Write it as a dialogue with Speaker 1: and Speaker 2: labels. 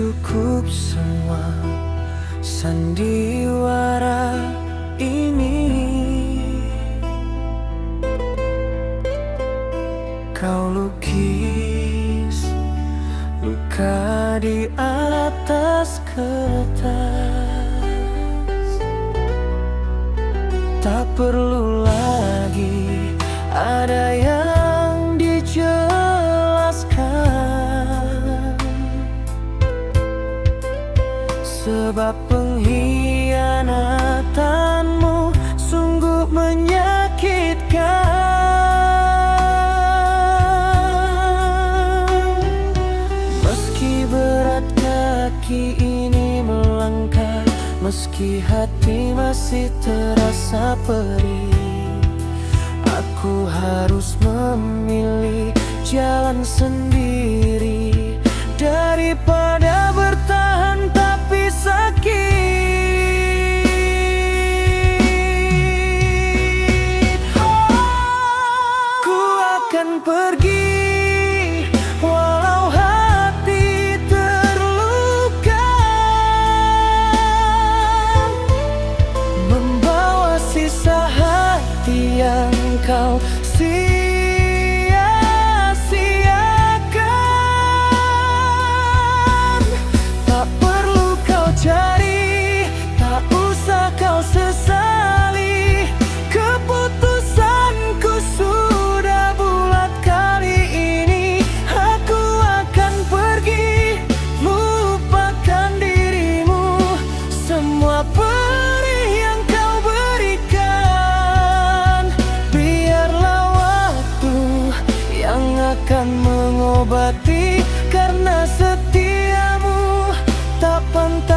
Speaker 1: cukup semua sandiwara ini. Kau lukis luka di atas kertas. Tak perlu lagi ada yang dijelaskan, sebab pengkhianatanmu sungguh menyakitkan. Meski berat kaki ini melangkah, meski hati masih terasa perih, aku harus memilih jalan sendiri daripada bertahan tapi sakit. Ku akan pergi walau hati terluka, membawa sisa hati yang kau sia-siakan. Tak perlu kau cari, tak usah kau sesali, keputusanku sudah bulat kali ini. Aku akan pergi, lupakan dirimu, semua perih yang kau berikan. Biarlah waktu yang akan mengobati, karena setiamu tak pantas